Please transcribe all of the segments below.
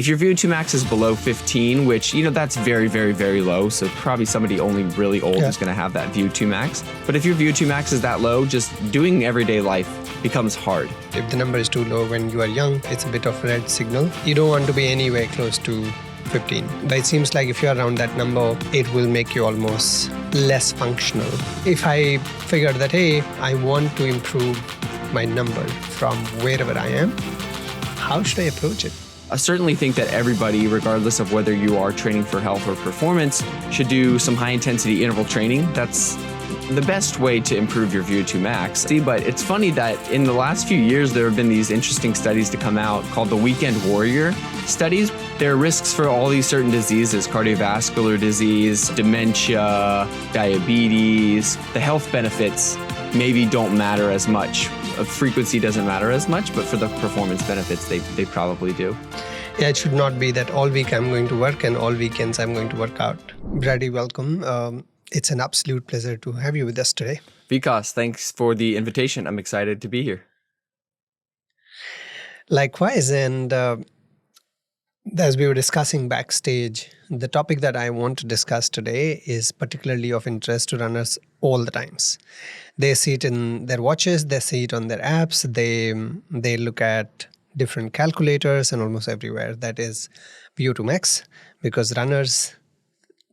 If your VO2 max is below 15, which, that's very, very, very low. So probably somebody only really old is going to have that VO2 max. But if your VO2 max is that low, just doing everyday life becomes hard. If the number is too low when you are young, it's a bit of a red signal. You don't want to be anywhere close to 15. But it seems like if you're around that number, it will make you almost less functional. If I figured that, hey, I want to improve my number from wherever I am, how should I approach it? I certainly think that everybody, regardless of whether you are training for health or performance, should do some high-intensity interval training. That's the best way to improve your VO2 max. But it's funny that in the last few years, there have been these interesting studies to come out called the Weekend Warrior studies. There are risks for all these certain diseases: cardiovascular disease, dementia, diabetes. The health benefits maybe don't matter as much. Frequency doesn't matter as much, but for the performance benefits, they probably do. Yeah, it should not be that all week I'm going to work and all weekends I'm going to work out. Brady, welcome. It's an absolute pleasure to have you with us today. Vikas, thanks for the invitation. I'm excited to be here. Likewise, and as we were discussing backstage, the topic that I want to discuss today is particularly of interest to runners all the times. They see it in their watches, they see it on their apps, they look at different calculators and almost everywhere. That is VO2Max, because runners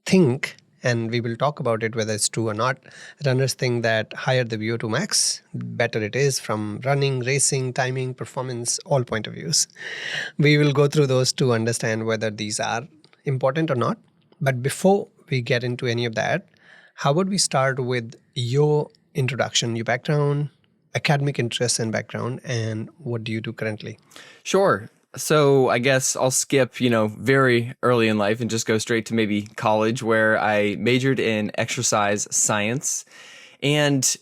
think, and we will talk about it whether it's true or not, runners think that higher the VO2Max, better it is from running, racing, timing, performance, all point of views. We will go through those to understand whether these are important or not. But before we get into any of that, how about we start with your introduction, your background, academic interests and background, and what do you do currently? Sure. So I guess I'll skip, very early in life and just go straight to maybe college, where I majored in exercise science. And,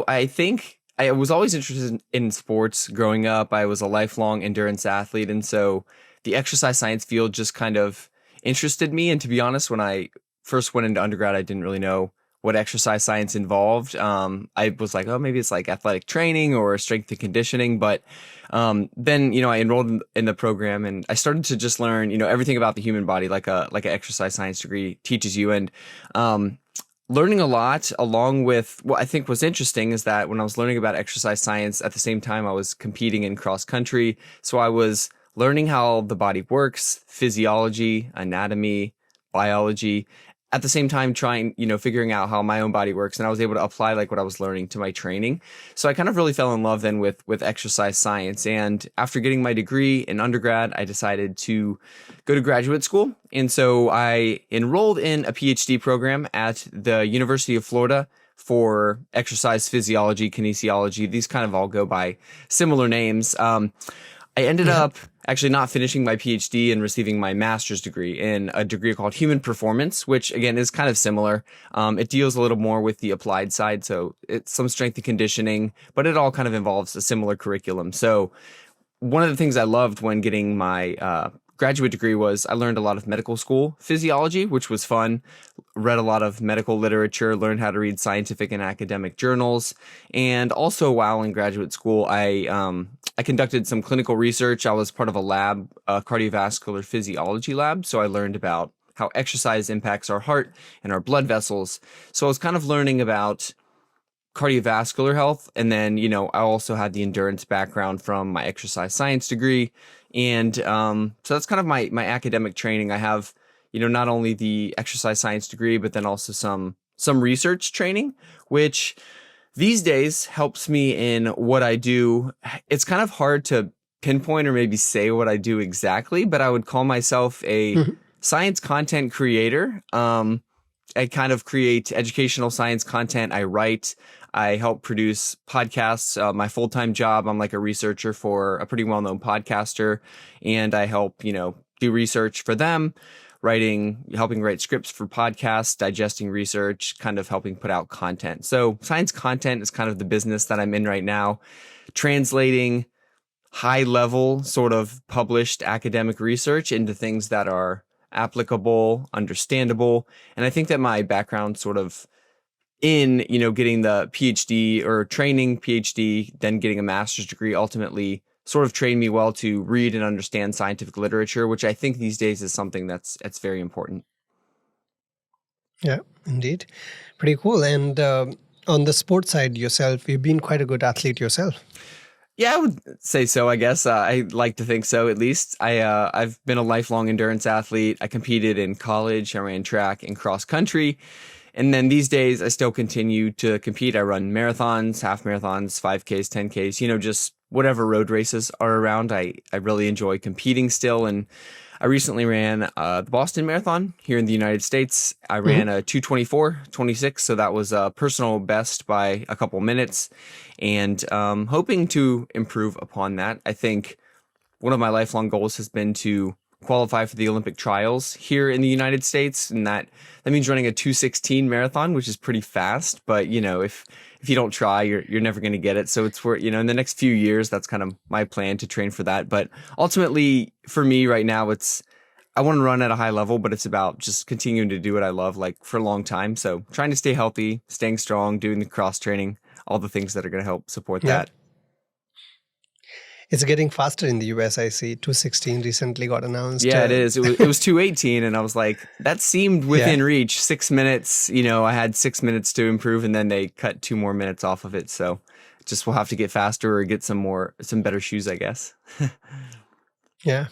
I think I was always interested in sports growing up. I was a lifelong endurance athlete. And so the exercise science field just kind of interested me. And to be honest, when I first went into undergrad, I didn't really know what exercise science involved. I was like, oh, maybe it's like athletic training or strength and conditioning. But then, I enrolled in the program and I started to just learn, everything about the human body, like an exercise science degree teaches you. And learning a lot, along with what I think was interesting is that when I was learning about exercise science, at the same time I was competing in cross country. So I was learning how the body works, physiology, anatomy, biology, at the same time trying, figuring out how my own body works. And I was able to apply like what I was learning to my training. So I kind of really fell in love then with exercise science. And after getting my degree in undergrad, I decided to go to graduate school. And so I enrolled in a PhD program at the University of Florida for exercise physiology, kinesiology. These kind of all go by similar names. I ended up actually not finishing my PhD and receiving my master's degree in a degree called human performance, which again is kind of similar. It deals a little more with the applied side. So it's some strength and conditioning, but it all kind of involves a similar curriculum. So one of the things I loved when getting my graduate degree was I learned a lot of medical school physiology, which was fun. Read a lot of medical literature, learned how to read scientific and academic journals. And also while in graduate school, I conducted some clinical research. I was part of a lab, a cardiovascular physiology lab. So I learned about how exercise impacts our heart and our blood vessels. So I was kind of learning about cardiovascular health. And then, I also had the endurance background from my exercise science degree. And so that's kind of my academic training. I have, not only the exercise science degree, but then also some research training, which these days helps me in what I do. It's kind of hard to pinpoint or maybe say what I do exactly, but I would call myself a science content creator. I kind of create educational science content. I write. I help produce podcasts. My full-time job, I'm like a researcher for a pretty well-known podcaster, and I help, do research for them, helping write scripts for podcasts, digesting research, kind of helping put out content. So science content is kind of the business that I'm in right now, translating high-level sort of published academic research into things that are applicable, understandable. And I think that my background sort of in, getting the PhD or training PhD, then getting a master's degree, ultimately sort of trained me well to read and understand scientific literature, which I think these days is something that's very important. Yeah, indeed. Pretty cool. And on the sports side yourself, you've been quite a good athlete yourself. Yeah, I would say so, I guess. I like to think so, at least. I've been a lifelong endurance athlete. I competed in college. I ran track and cross country. And then these days, I still continue to compete. I run marathons, half marathons, 5Ks, 10Ks, just whatever road races are around. I really enjoy competing still. And I recently ran the Boston Marathon here in the United States. I ran a 2:24:26, so that was a personal best by a couple minutes, and hoping to improve upon that. I think one of my lifelong goals has been to qualify for the Olympic trials here in the United States, and that means running a 2:16 marathon, which is pretty fast. But if you don't try, you're never going to get it. So it's for in the next few years, that's kind of my plan to train for that. But ultimately, for me right now, I want to run at a high level, but it's about just continuing to do what I love, like for a long time. So trying to stay healthy, staying strong, doing the cross training, all the things that are going to help support that. It's getting faster in the US, I see. 2:16 recently got announced. Yeah, it is. It was 2:18, and I was like, that seemed within reach. 6 minutes, I had 6 minutes to improve, and then they cut 2 more minutes off of it. So just we'll have to get faster or get some better shoes, I guess. Yeah.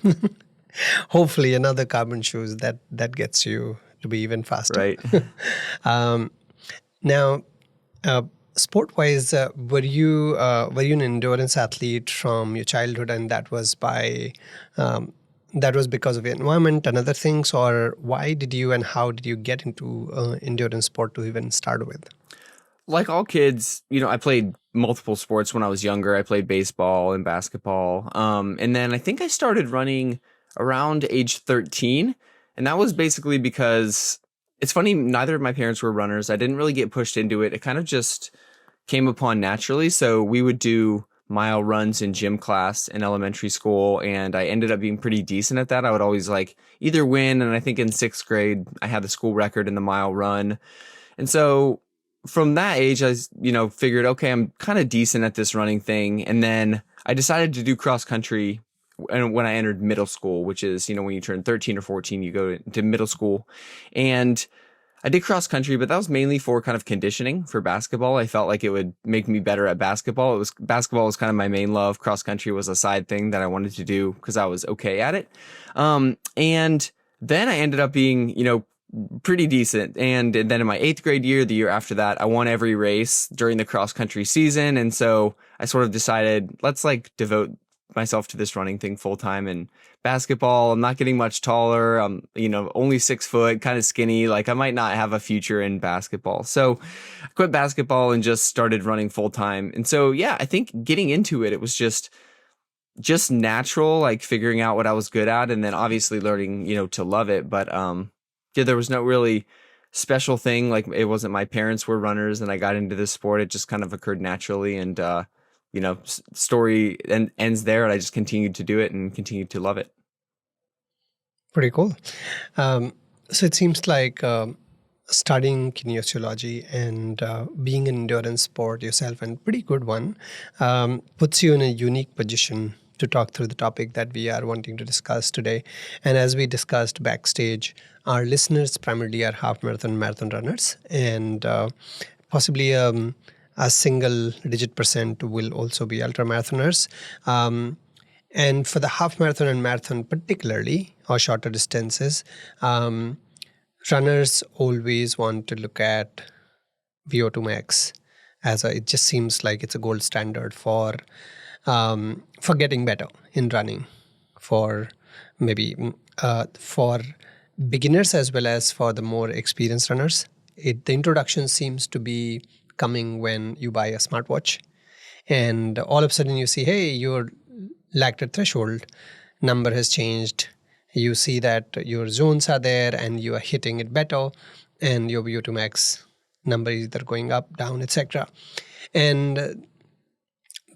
Hopefully another carbon shoes that gets you to be even faster. Right. Now, sport-wise, were you an endurance athlete from your childhood, and that was because of your environment and other things, or why did you and how did you get into endurance sport to even start with? Like all kids, I played multiple sports when I was younger. I played baseball and basketball, and then I think I started running around age 13, and that was basically because it's funny. Neither of my parents were runners. I didn't really get pushed into it. It kind of just came upon naturally. So we would do mile runs in gym class in elementary school, and I ended up being pretty decent at that. I would always either win, and I think in 6th grade I had the school record in the mile run. And so from that age, I figured, okay, I'm kind of decent at this running thing. And then I decided to do cross country when I entered middle school, which is, when you turn 13 or 14, you go to middle school. And I did cross country, but that was mainly for kind of conditioning for basketball. I felt like it would make me better at basketball. Basketball was kind of my main love. Cross country was a side thing that I wanted to do because I was okay at it. And then I ended up being, pretty decent. And then in my 8th grade year, the year after that, I won every race during the cross country season. And so I sort of decided, let's devote myself to this running thing full time. And basketball, I'm not getting much taller. I'm, only 6 foot, kind of skinny. I might not have a future in basketball. So I quit basketball and just started running full time. And so, yeah, I think getting into it, it was just natural, figuring out what I was good at, and then obviously learning, to love it. But, yeah, there was no really special thing. It wasn't my parents were runners and I got into this sport. It just kind of occurred naturally, and, story ends there, and I just continued to do it and continued to love it. Pretty cool. So it seems like studying kinesiology and being an endurance sport yourself, and pretty good one, puts you in a unique position to talk through the topic that we are wanting to discuss today. And as we discussed backstage, our listeners primarily are half marathon runners, and possibly a single-digit % will also be ultramarathoners. And for the half marathon and marathon particularly, or shorter distances, runners always want to look at VO2Max it just seems like it's a gold standard for getting better in running, for for beginners as well as for the more experienced runners. The introduction seems to be coming when you buy a smartwatch, and all of a sudden you see, hey, your lactate threshold number has changed. You see that your zones are there and you are hitting it better, and your VO2Max number is either going up, down, etc. And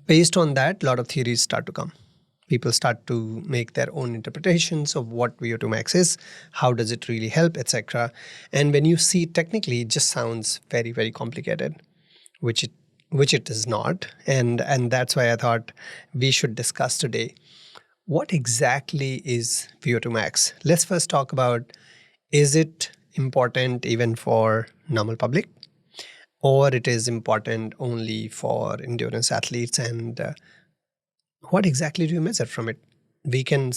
based on that, a lot of theories start to come. People start to make their own interpretations of what VO2Max is, how does it really help, etc. And when you see technically, it just sounds very, very complicated, which it which it is not. And that's why I thought we should discuss today. What exactly is VO2 max? Let's first talk about, is it important even for normal public, or it is important only for endurance athletes? And what exactly do you measure from it? We can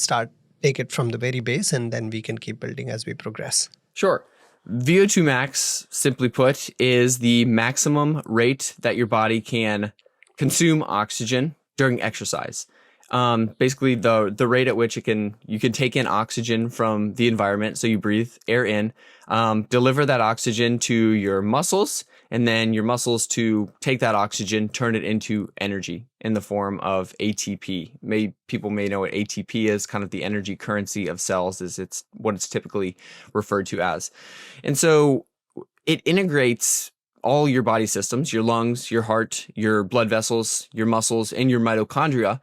take it from the very base, and then we can keep building as we progress. Sure. VO2 max, simply put, is the maximum rate that your body can consume oxygen during exercise. Basically, the rate at which you can take in oxygen from the environment. So you breathe air in, deliver that oxygen to your muscles, and then your muscles to take that oxygen, turn it into energy in the form of ATP. People may know what ATP is, kind of the energy currency of cells, is it's what it's typically referred to as. And so it integrates all your body systems, your lungs, your heart, your blood vessels, your muscles, and your mitochondria.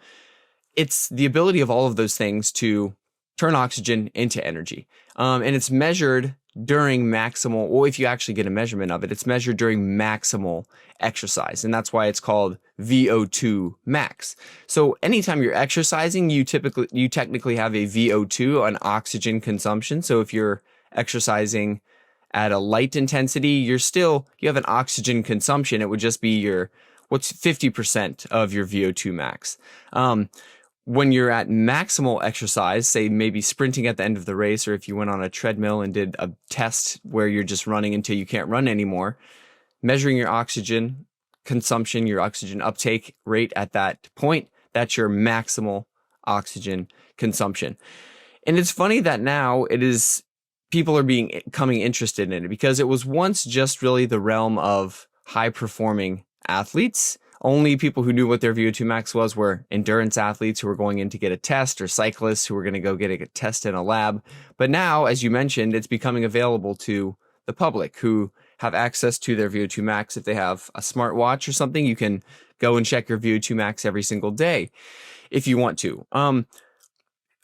It's the ability of all of those things to turn oxygen into energy. And it's measured during maximal, well, if you actually get a measurement of it, it's measured during maximal exercise. And that's why it's called VO2 max. So anytime you're exercising, you technically have a VO2, an oxygen consumption. So if you're exercising at a light intensity, you have an oxygen consumption. It would just be what's 50% of your VO2 max. When you're at maximal exercise, say maybe sprinting at the end of the race, or if you went on a treadmill and did a test where you're just running until you can't run anymore, measuring your oxygen consumption, your oxygen uptake rate at that point, that's your maximal oxygen consumption. And it's funny that now people are becoming interested in it, because it was once just really the realm of high performing athletes. Only people who knew what their VO2 max was were endurance athletes who were going in to get a test, or cyclists who were going to go get a test in a lab. But now, as you mentioned, it's becoming available to the public who have access to their VO2 max. If they have a smartwatch or something, you can go and check your VO2 max every single day if you want to.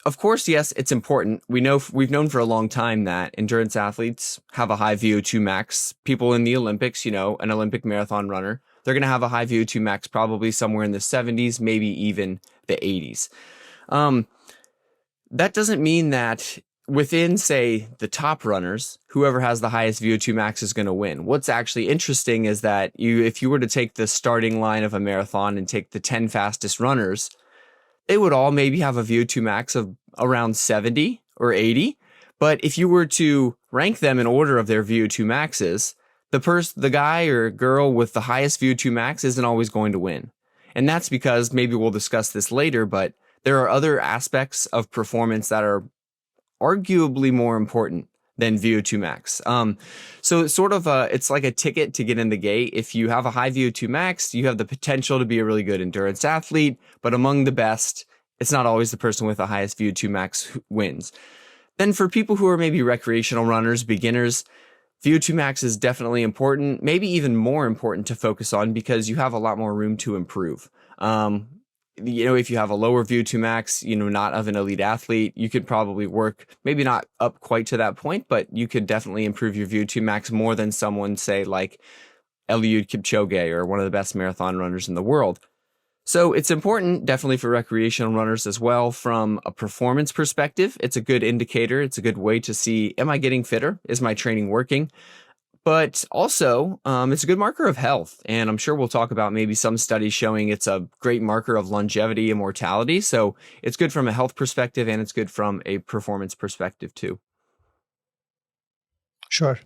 Of course, yes, it's important. We've known for a long time that endurance athletes have a high VO2 max. People in the Olympics, an Olympic marathon runner, they're going to have a high VO2 max, probably somewhere in the 70s, maybe even the 80s. That doesn't mean that within, say, the top runners, whoever has the highest VO2 max is going to win. What's actually interesting is that if you were to take the starting line of a marathon and take the 10 fastest runners, they would all maybe have a VO2 max of around 70 or 80. But if you were to rank them in order of their VO2 maxes, the guy or girl with the highest VO2 max isn't always going to win. And that's because, maybe we'll discuss this later, but there are other aspects of performance that are arguably more important than VO2 max. So it's sort of it's like a ticket to get in the gate. If you have a high VO2 max, you have the potential to be a really good endurance athlete, but among the best, it's not always the person with the highest VO2 max who wins. Then for people who are maybe recreational runners, beginners, VO2 max is definitely important, maybe even more important to focus on, because you have a lot more room to improve. If you have a lower VO2 max, not of an elite athlete, you could probably work, maybe not up quite to that point, but you could definitely improve your VO2 max more than someone, say, like Eliud Kipchoge, or one of the best marathon runners in the world. So it's important definitely for recreational runners as well. From a performance perspective, it's a good indicator. It's a good way to see, am I getting fitter? Is my training working? But also, it's a good marker of health. And I'm sure we'll talk about maybe some studies showing it's a great marker of longevity and mortality. So it's good from a health perspective, and it's good from a performance perspective too. Sure.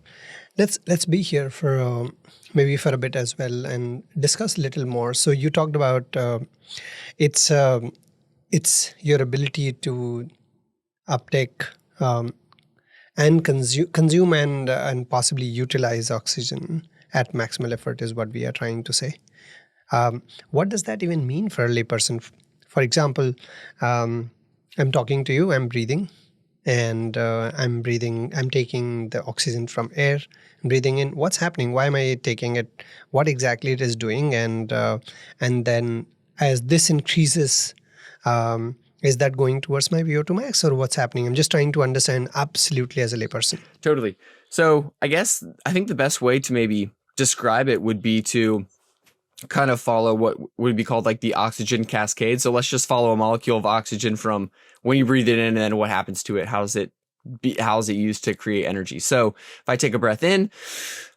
Let's be here for maybe for a bit as well, and discuss a little more. So you talked about it's your ability to uptake and consume and possibly utilize oxygen at maximal effort is what we are trying to say. What does that even mean for a layperson? For example, I'm talking to you, I'm breathing. And I'm taking the oxygen from air, breathing in. What's happening? Why am I taking it? What exactly it is doing? And then as this increases, is that going towards my VO2 max, or what's happening? I'm just trying to understand absolutely as a layperson. Totally. So I think the best way to maybe describe it would be to kind of follow what would be called like the oxygen cascade. So let's just follow a molecule of oxygen from when you breathe it in and then what happens to it. How is it used to create energy? So if I take a breath in,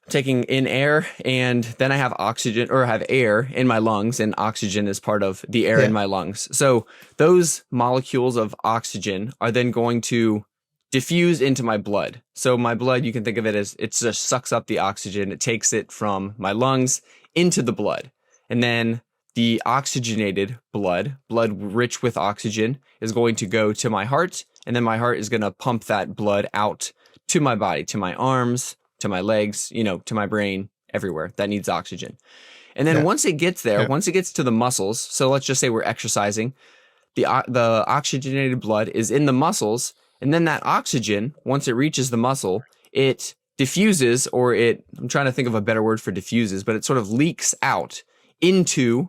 I'm taking in air, and then I have oxygen, or I have air in my lungs, and oxygen is part of the air in my lungs. So those molecules of oxygen are then going to diffuse into my blood. So my blood, you can think of it as it just sucks up the oxygen. It takes it from my lungs into the blood. And then the oxygenated blood rich with oxygen, is going to go to my heart. And then my heart is going to pump that blood out to my body, to my arms, to my legs, to my brain, everywhere that needs oxygen. And then once it gets there, once it gets to the muscles, so let's just say we're exercising, the oxygenated blood is in the muscles. And then that oxygen, once it reaches the muscle, it diffuses, or I'm trying to think of a better word for diffuses, but it sort of leaks out into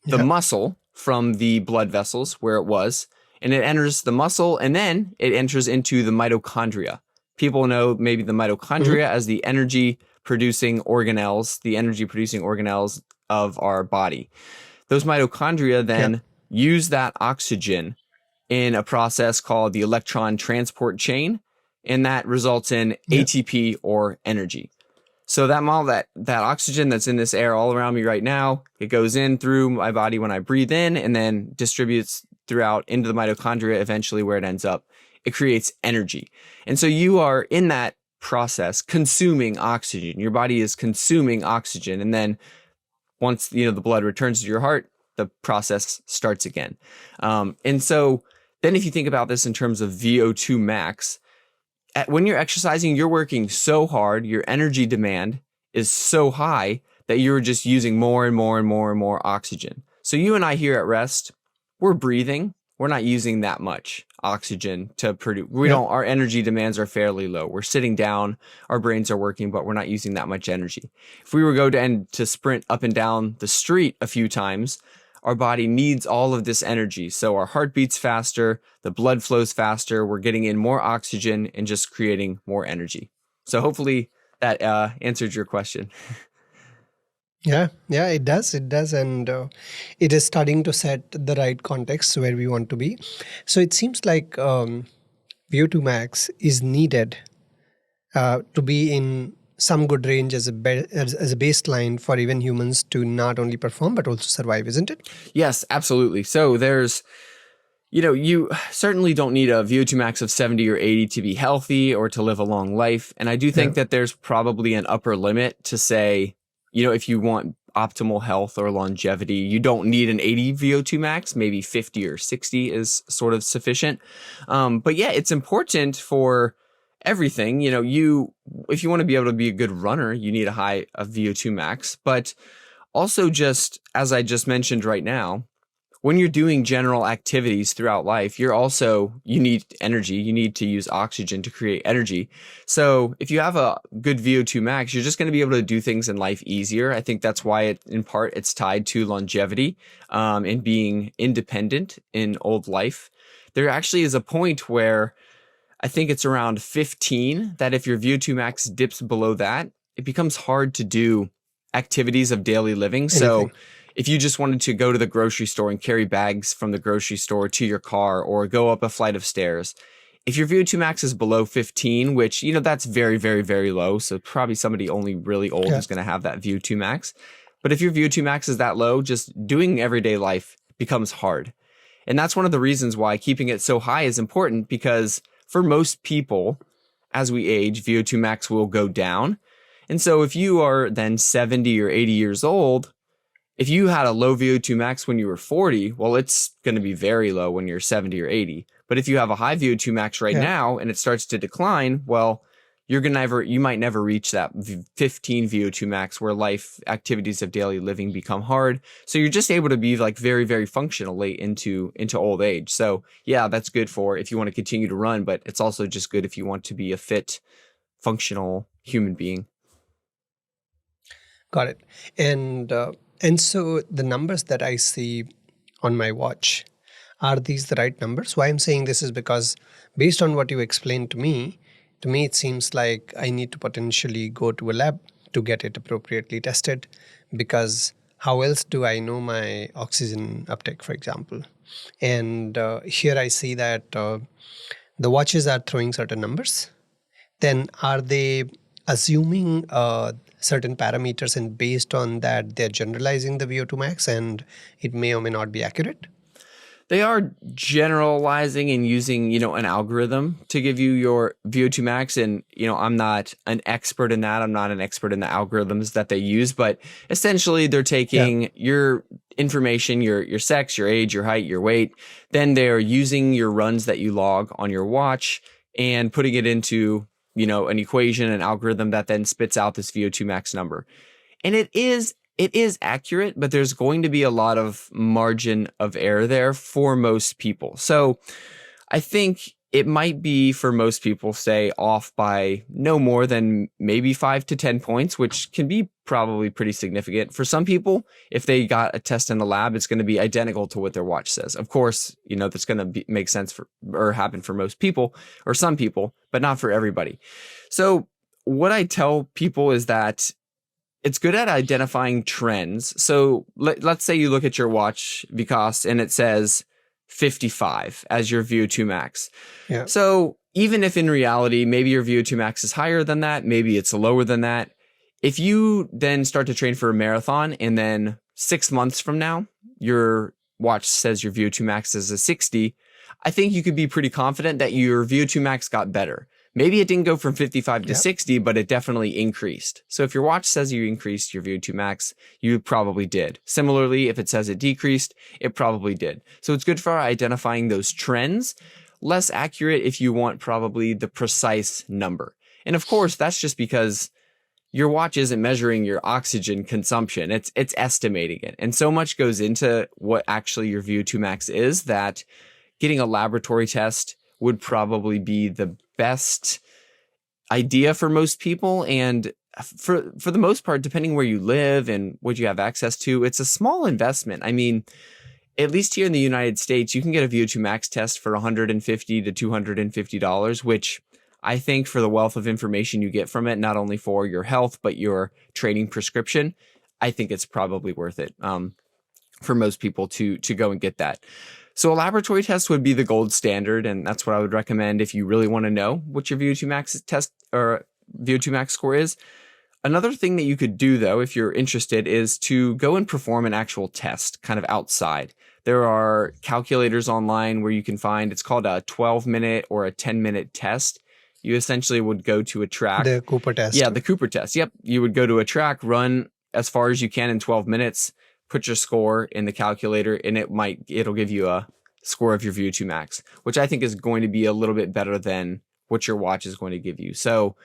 the muscle from the blood vessels where it was, and it enters the muscle, and then it enters into the mitochondria. People know maybe the mitochondria as the energy producing organelles of our body. Those mitochondria then use that oxygen in a process called the electron transport chain, and that results in ATP, or energy. So that oxygen that's in this air all around me right now, it goes in through my body when I breathe in, and then distributes throughout into the mitochondria, eventually where it ends up. It creates energy. And so you are in that process consuming oxygen. Your body is consuming oxygen, and then once the blood returns to your heart, the process starts again. And so then if you think about this in terms of VO2 max, when you're exercising, you're working so hard, your energy demand is so high that you're just using more and more and more and more oxygen. So you and I here at rest, we're breathing. We're not using that much oxygen to produce. Our energy demands are fairly low. We're sitting down, our brains are working, but we're not using that much energy. If we were to sprint up and down the street a few times, our body needs all of this energy. So our heart beats faster, the blood flows faster, we're getting in more oxygen and just creating more energy. So hopefully that answered your question. Yeah, it does. And it is starting to set the right context where we want to be. So it seems like VO2max is needed to be in some good range as a baseline for even humans to not only perform but also survive, isn't it? Yes, absolutely. So there's, you certainly don't need a VO2 max of 70 or 80 to be healthy or to live a long life. And I do think that there's probably an upper limit to say, if you want optimal health or longevity, you don't need an 80 VO2 max, maybe 50 or 60 is sort of sufficient. But yeah, it's important for everything. If you want to be able to be a good runner, you need a high VO2 max, but also just as I just mentioned right now, when you're doing general activities throughout life, you need energy. You need to use oxygen to create energy. So if you have a good VO2 max, you're just going to be able to do things in life easier. I think that's why in part it's tied to longevity, and being independent in old life. There actually is a point where I think it's around 15 that if your VO2 max dips below that, it becomes hard to do activities of daily living. So if you just wanted to go to the grocery store and carry bags from the grocery store to your car, or go up a flight of stairs, if your VO2 max is below 15, which, that's very, very, very low. So probably somebody only really old is going to have that VO2 max. But if your VO2 max is that low, just doing everyday life becomes hard. And that's one of the reasons why keeping it so high is important, because for most people, as we age, VO2 max will go down. And so if you are then 70 or 80 years old, if you had a low VO2 max when you were 40, well, it's going to be very low when you're 70 or 80. But if you have a high VO2 max right now and it starts to decline, well, you might never reach that 15 VO2 max where life activities of daily living become hard. So you're just able to be like very, very functional late into old age. So yeah, that's good for if you want to continue to run, but it's also just good if you want to be a fit, functional human being. Got it. And so the numbers that I see on my watch, are these the right numbers? Why I'm saying this is because based on what you explained to me it seems like I need to potentially go to a lab to get it appropriately tested, because how else do I know my oxygen uptake, for example? And here I see that the watches are throwing certain numbers. Then are they assuming certain parameters, and based on that, they're generalizing the VO2 max, and it may or may not be accurate? They are generalizing and using, an algorithm to give you your VO2 max. And, I'm not an expert in that. I'm not an expert in the algorithms that they use, but essentially they're taking your information, your sex, your age, your height, your weight. Then they're using your runs that you log on your watch and putting it into, an equation, an algorithm that then spits out this VO2 max number. And it is accurate, but there's going to be a lot of margin of error there for most people. So I think it might be, for most people, say, off by no more than maybe 5 to 10 points, which can be probably pretty significant. For some people, if they got a test in the lab, it's going to be identical to what their watch says. Of course, that's going to make sense for, or happen for most people or some people, but not for everybody. So what I tell people is that it's good at identifying trends. So let's say you look at your watch, Vikas, and it says 55 as your VO2 max. Yeah. So even if in reality, maybe your VO2 max is higher than that, maybe it's lower than that. If you then start to train for a marathon and then 6 months from now, your watch says your VO2 max is a 60, I think you could be pretty confident that your VO2 max got better. Maybe it didn't go from 55 to 60, but it definitely increased. So if your watch says you increased your VO2 max, you probably did. Similarly, if it says it decreased, it probably did. So it's good for identifying those trends. Less accurate if you want probably the precise number. And of course, that's just because your watch isn't measuring your oxygen consumption. It's estimating it. And so much goes into what actually your VO2 max is that getting a laboratory test would probably be the best idea for most people. And for the most part, depending where you live and what you have access to, it's a small investment. I mean, at least here in the United States, you can get a VO2 max test for $150 to $250, which I think for the wealth of information you get from it, not only for your health, but your training prescription, I think it's probably worth it for most people to go and get that. So a laboratory test would be the gold standard, and that's what I would recommend if you really want to know what your VO2 max test or VO2 max score is. Another thing that you could do, though, if you're interested, is to go and perform an actual test kind of outside. There are calculators online where you can find, it's called a 12-minute or a 10-minute test. You essentially would go to a track. The Cooper test. Yeah, the Cooper test. Yep. You would go to a track, run as far as you can in 12 minutes, put your score in the calculator, and it'll give you a score of your VO2 max, which I think is going to be a little bit better than what your watch is going to give you. So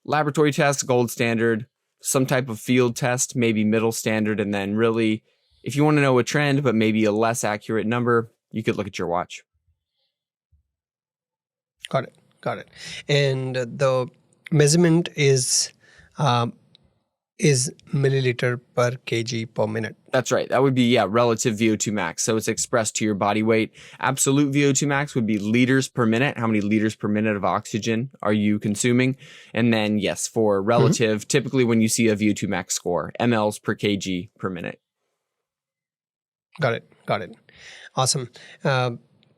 laboratory test, gold standard, some type of field test, maybe middle standard. And then really, if you want to know a trend, but maybe a less accurate number, you could look at your watch. Got it. And the measurement is milliliter per kg per minute. That's right. That would be, relative VO2 max. So it's expressed to your body weight. Absolute VO2 max would be liters per minute. How many liters per minute of oxygen are you consuming? And then, yes, for relative, typically when you see a VO2 max score, mLs per kg per minute. Got it. Awesome.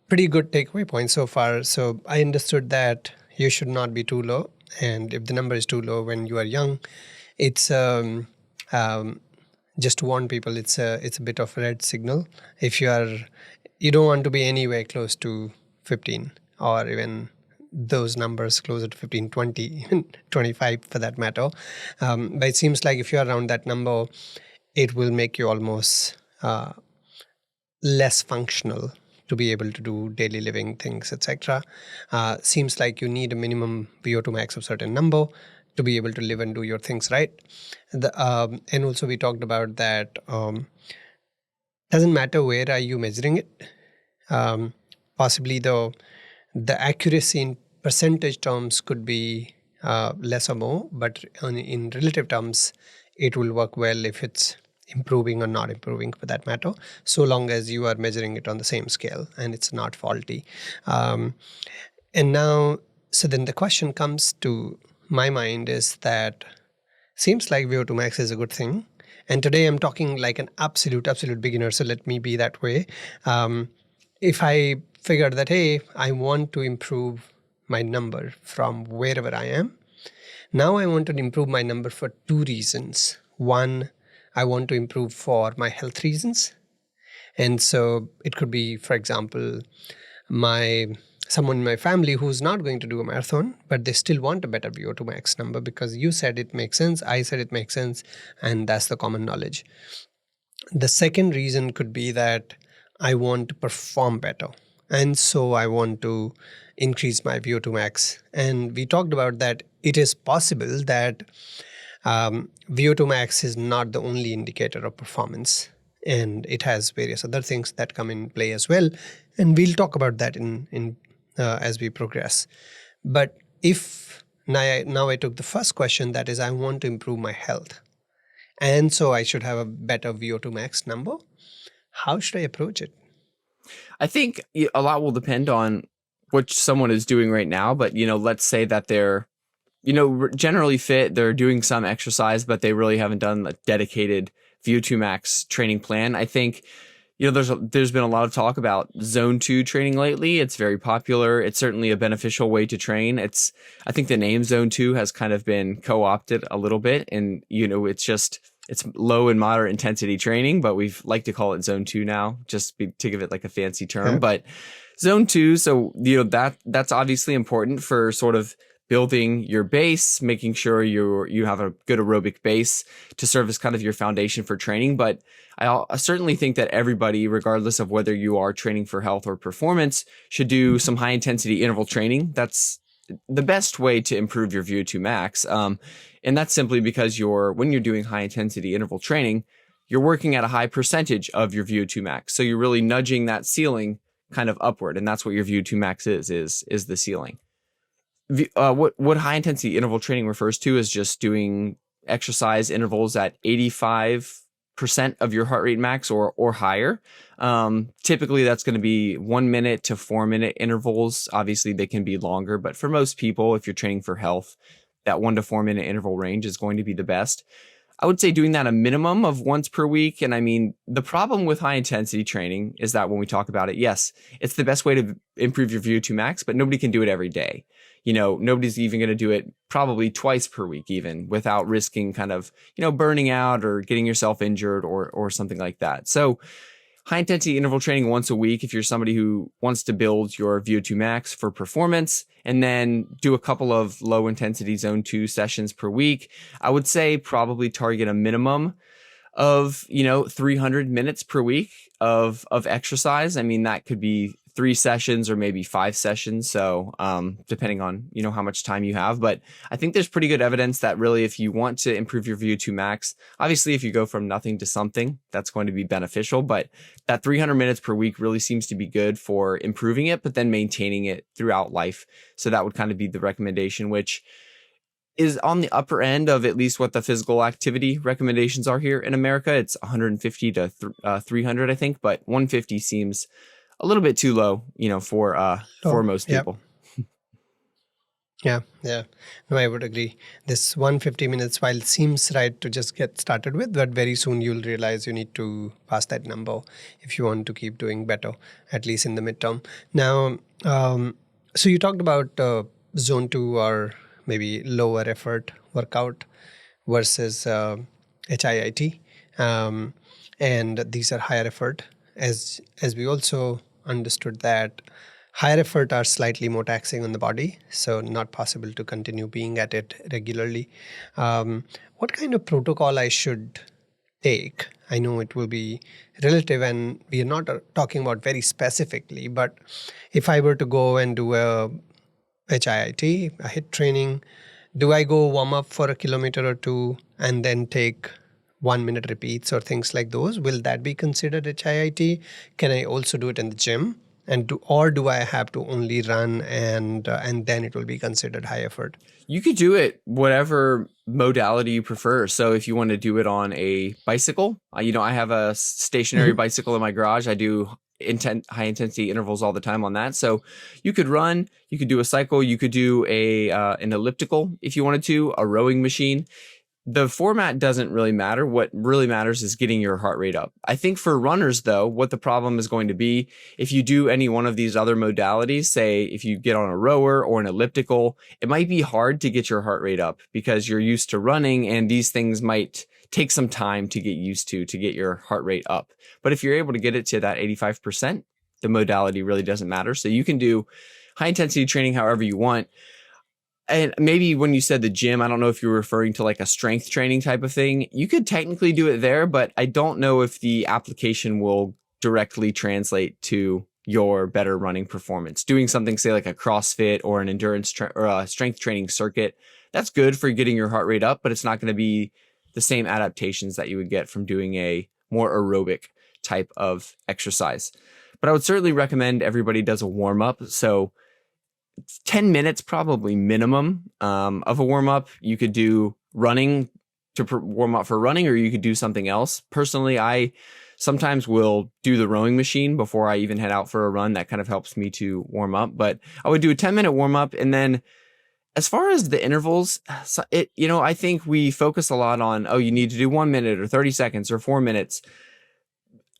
Pretty good takeaway point so far. So I understood that you should not be too low. And if the number is too low when you are young, it's just to warn people, it's a bit of a red signal. If you don't want to be anywhere close to 15, or even those numbers closer to 15, 20, 25 for that matter. But it seems like if you're around that number, it will make you almost less functional to be able to do daily living things, etc. Seems like you need a minimum VO2 max of certain number to be able to live and do your things right. And also we talked about that doesn't matter where are you measuring it. Possibly the accuracy in percentage terms could be less or more, but in relative terms, it will work well if it's improving or not improving for that matter, so long as you are measuring it on the same scale and it's not faulty. And now, so then the question comes to my mind is that seems like VO2 max is a good thing, And today I'm talking like an absolute beginner. So let me be that way. If I figured that, hey, I want to improve my number from wherever I am, now I want to improve my number for two reasons. One, I want to improve for my health reasons. And so it could be, for example, someone in my family who's not going to do a marathon, but they still want a better VO2 max number because you said it makes sense, I said it makes sense, and that's the common knowledge. The second reason could be that I want to perform better. And so I want to increase my VO2 max. And we talked about that it is possible that VO2 max is not the only indicator of performance. And it has various other things that come in play as well. And we'll talk about that in as we progress. But if now I took the first question, that is, I want to improve my health. And so I should have a better VO2 max number. How should I approach it? I think a lot will depend on what someone is doing right now. But, let's say that they're, generally fit, they're doing some exercise, but they really haven't done a dedicated VO2Max training plan. I think, there's been a lot of talk about zone 2 training lately. It's very popular. It's certainly a beneficial way to train. I think the name zone 2 has kind of been co-opted a little bit, and, it's low and moderate intensity training, but we like to call it zone 2 now, just to give it like a fancy term. Yeah. But zone 2, so, that's obviously important for sort of building your base, making sure you have a good aerobic base to serve as kind of your foundation for training. But I certainly think that everybody, regardless of whether you are training for health or performance, should do some high intensity interval training. That's the best way to improve your VO2 max. And that's simply because when you're doing high intensity interval training, you're working at a high percentage of your VO2 max. So you're really nudging that ceiling kind of upward. And that's what your VO2 max is the ceiling. What high intensity interval training refers to is just doing exercise intervals at 85% of your heart rate max or higher. Typically that's going to be 1 minute to 4 minute intervals. Obviously they can be longer, but for most people, if you're training for health, that 1 to 4 minute interval range is going to be the best. I would say doing that a minimum of once per week. And I mean, the problem with high intensity training is that when we talk about it, yes, it's the best way to improve your VO2 max, but nobody can do it every day. Nobody's even going to do it probably twice per week, even without risking kind of, burning out or getting yourself injured or something like that. So high intensity interval training once a week, if you're somebody who wants to build your VO2 max for performance, and then do a couple of low intensity zone 2 sessions per week, I would say probably target a minimum of, 300 minutes per week of exercise. I mean, that could be 3 sessions or maybe 5 sessions. So, depending on, how much time you have, but I think there's pretty good evidence that really, if you want to improve your VO2 max, obviously if you go from nothing to something, that's going to be beneficial, but that 300 minutes per week really seems to be good for improving it, but then maintaining it throughout life. So that would kind of be the recommendation, which is on the upper end of at least what the physical activity recommendations are here in America. It's 150 to 300, I think, but 150 seems a little bit too low, for most people. Yeah. No, I would agree. This 150 minutes, while it seems right to just get started with, but very soon you'll realize you need to pass that number if you want to keep doing better, at least in the midterm. Now, so you talked about zone 2 or maybe lower effort workout versus HIIT. And these are higher effort, as we also understood that higher effort are slightly more taxing on the body, so not possible to continue being at it regularly. What kind of protocol I should take? I know it will be relative and we are not talking about very specifically, but if I were to go and do a HIIT, a HIIT training, do I go warm up for a kilometer or two and then take 1 minute repeats or things like those? Will that be considered HIIT? Can I also do it in the gym? Or do I have to only run and then it will be considered high effort? You could do it whatever modality you prefer. So if you want to do it on a bicycle, I have a stationary bicycle in my garage. I do high intensity intervals all the time on that. So you could run, you could do a cycle, you could do an elliptical if you wanted to, a rowing machine. the format doesn't really matter. What really matters is getting your heart rate up. I think for runners, though, what the problem is going to be, if you do any one of these other modalities, say if you get on a rower or an elliptical, it might be hard to get your heart rate up because you're used to running, and these things might take some time to get used to get your heart rate up. But if you're able to get it to that 85%, the modality really doesn't matter. So you can do high intensity training however you want. And maybe when you said the gym, I don't know if you're referring to like a strength training type of thing. You could technically do it there, but I don't know if the application will directly translate to your better running performance. Doing something, say like a CrossFit or an endurance or a strength training circuit, that's good for getting your heart rate up, but it's not going to be the same adaptations that you would get from doing a more aerobic type of exercise. But I would certainly recommend everybody does a warm up. So 10 minutes probably minimum of a warm up. You could do running to warm up for running, or you could do something else. Personally, I sometimes will do the rowing machine before I even head out for a run. That kind of helps me to warm up. But I would do a 10-minute warm up, and then as far as the intervals, I think we focus a lot on, oh, you need to do 1 minute or 30 seconds or 4 minutes.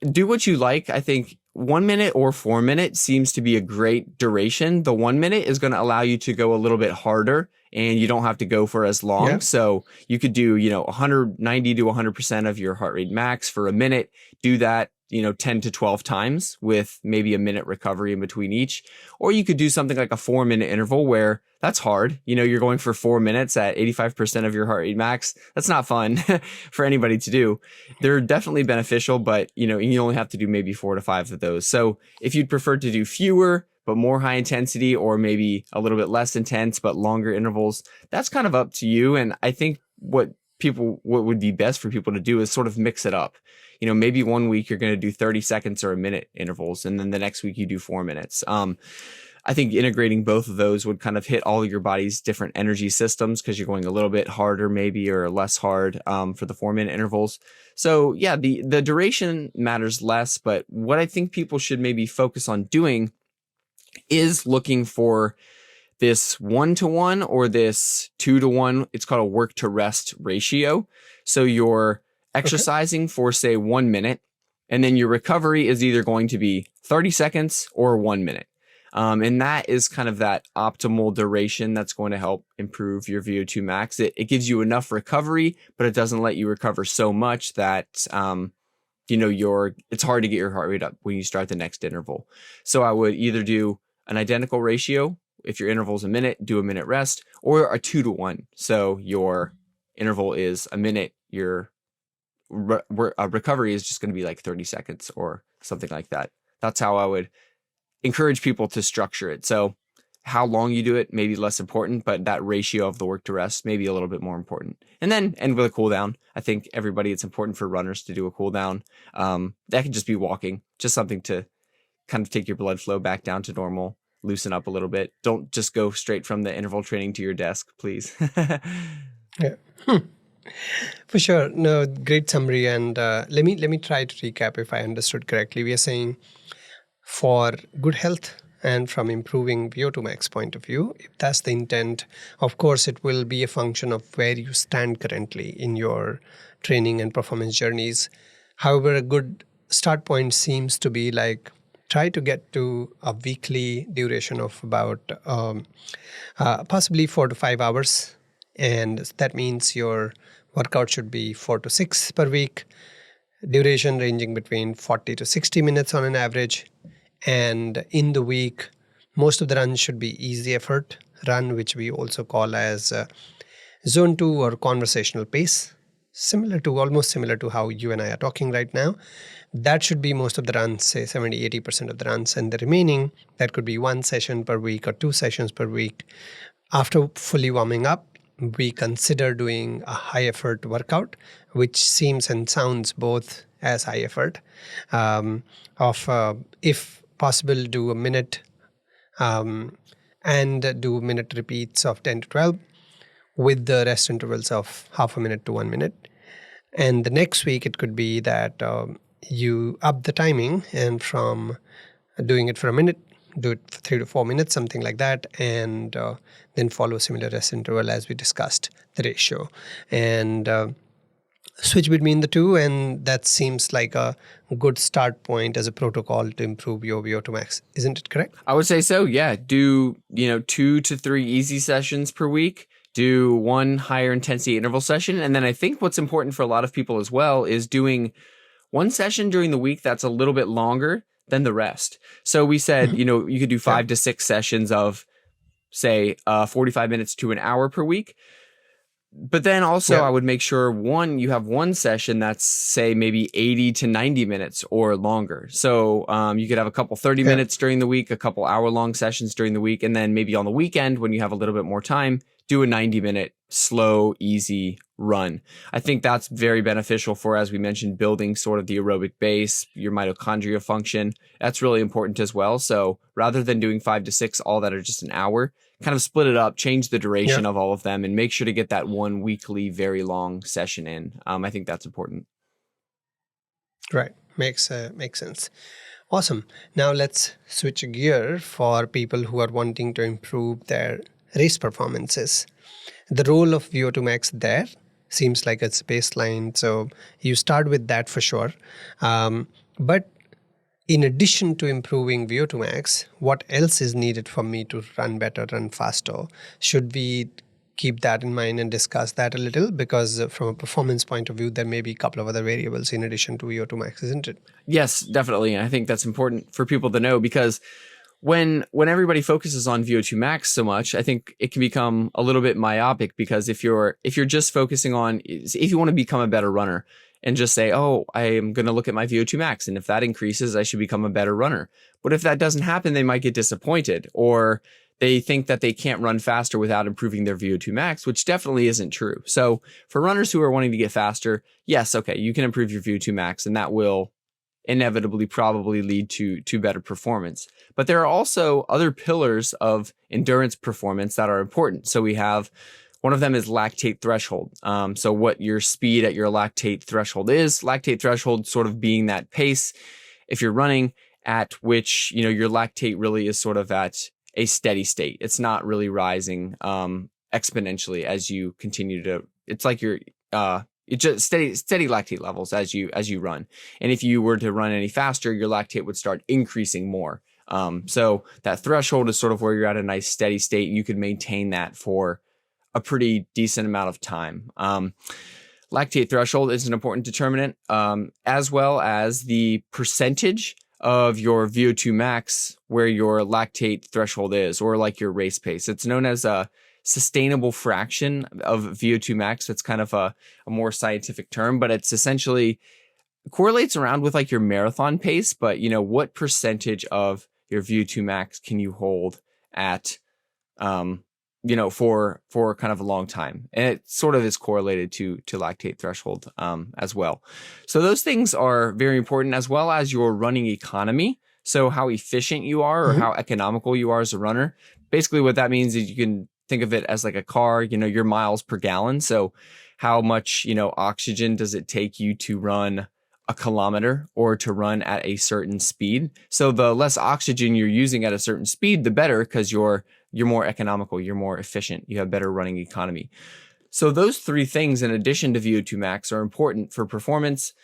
Do what you like. I think 1 minute or 4 minutes seems to be a great duration. The 1 minute is going to allow you to go a little bit harder, and you don't have to go for as long. Yeah. So you could do, 190 to 100% of your heart rate max for a minute. Do that, 10 to 12 times with maybe a minute recovery in between each. Or you could do something like a 4-minute interval where that's hard. You're going for 4 minutes at 85% of your heart rate max. That's not fun for anybody to do. They're definitely beneficial, but you only have to do maybe 4 to 5 of those. So if you'd prefer to do fewer, but more high intensity, or maybe a little bit less intense, but longer intervals, that's kind of up to you. And I think what would be best for people to do is sort of mix it up. Maybe 1 week you're going to do 30 seconds or a minute intervals, and then the next week you do 4 minutes. I think integrating both of those would kind of hit all of your body's different energy systems, because you're going a little bit harder maybe, or less hard for the 4-minute intervals. So yeah, the duration matters less, but what I think people should maybe focus on doing is looking for this 1-to-1 or this 2-to-1. It's called a work to rest ratio. So you're exercising for, say, 1 minute, and then your recovery is either going to be 30 seconds or 1 minute. And that is kind of that optimal duration that's going to help improve your VO2 max. It gives you enough recovery, but it doesn't let you recover so much that, it's hard to get your heart rate up when you start the next interval. So I would either do an identical ratio. If your interval is a minute, do a minute rest, or a 2-to-1. So your interval is a minute, your recovery is just going to be like 30 seconds or something like that. That's how I would encourage people to structure it. So how long you do it may be less important, but that ratio of the work to rest may be a little bit more important. And then end with a cool down. I think it's important for runners to do a cool down. That could just be walking, just something to kind of take your blood flow back down to normal, loosen up a little bit. Don't just go straight from the interval training to your desk, please. Yeah. For sure. No, great summary. And let me try to recap if I understood correctly. We are saying for good health and from improving VO2max point of view, if that's the intent, of course, it will be a function of where you stand currently in your training and performance journeys. However, a good start point seems to be like try to get to a weekly duration of about possibly 4 to 5 hours. And that means your workout should be 4 to 6 per week, duration ranging between 40 to 60 minutes on an average. And in the week, most of the runs should be easy effort run, which we also call as zone 2 or conversational pace, almost similar to how you and I are talking right now. That should be most of the runs, say 70-80% of the runs, and the remaining, that could be 1 session per week or 2 sessions per week. After fully warming up, we consider doing a high effort workout, which seems and sounds both as high effort. If possible, do a minute and do minute repeats of 10 to 12 with the rest intervals of half a minute to 1 minute. And the next week, it could be that you up the timing, and from doing it for a minute, do it for 3 to 4 minutes, something like that, and then follow a similar rest interval as we discussed, the ratio. And switch between the two, and that seems like a good start point as a protocol to improve your VO2 max. Isn't it correct? I would say so. Yeah. Do, 2 to 3 easy sessions per week. Do one higher intensity interval session. And then I think what's important for a lot of people as well is doing one session during the week that's a little bit longer than the rest. So we said, you could do 5 to 6 sessions of, say, 45 minutes to an hour per week. But then also I would make sure you have one session that's, say, maybe 80 to 90 minutes or longer. So you could have a couple 30 minutes during the week, a couple hour-long sessions during the week, and then maybe on the weekend when you have a little bit more time, do a 90-minute slow, easy run. I think that's very beneficial for, as we mentioned, building sort of the aerobic base, your mitochondria function. That's really important as well. So rather than doing 5 to 6, all that are just an hour, kind of split it up, change the duration of all of them, and make sure to get that one weekly, very long session in. I think that's important. Right. Makes sense. Awesome. Now let's switch gear for people who are wanting to improve their race performances. The role of VO2 max there seems like it's baseline. So you start with that for sure. But in addition to improving VO2 max, what else is needed for me to run better, run faster? Should we keep that in mind and discuss that a little? Because from a performance point of view, there may be a couple of other variables in addition to VO2 max, isn't it? Yes, definitely. And I think that's important for people to know, because when everybody focuses on VO2 max so much, I think it can become a little bit myopic, because if you're just focusing on, if you want to become a better runner and just say, oh, I am going to look at my VO2 max, and if that increases, I should become a better runner. But if that doesn't happen, they might get disappointed, or they think that they can't run faster without improving their VO2 max, which definitely isn't true. So for runners who are wanting to get faster, yes, okay, you can improve your VO2 max, and that will inevitably probably lead to better performance. But there are also other pillars of endurance performance that are important. So we have, one of them is lactate threshold. So what your speed at your lactate threshold is. Lactate threshold sort of being that pace, if you're running, at which your lactate really is sort of at a steady state. It's not really rising exponentially as you continue to. It's like it's just steady lactate levels as you run. And if you were to run any faster, your lactate would start increasing more. So that threshold is sort of where you're at a nice steady state. You could maintain that for a pretty decent amount of time. Lactate threshold is an important determinant, as well as the percentage of your VO2 max where your lactate threshold is, or like your race pace. It's known as a sustainable fraction of VO2 max. That's kind of a more scientific term, but it's essentially correlates around with like your marathon pace. But what percentage of your VO2 max can you hold at for kind of a long time, and it sort of is correlated to lactate threshold as well. So those things are very important, as well as your running economy. So how efficient you are, or how economical you are as a runner. Basically what that means is you can think of it as like a car, your miles per gallon. So how much, oxygen does it take you to run a kilometer or to run at a certain speed? So the less oxygen you're using at a certain speed, the better, because you're more economical, you're more efficient, you have better running economy. So those three things, in addition to VO2 max, are important for performance.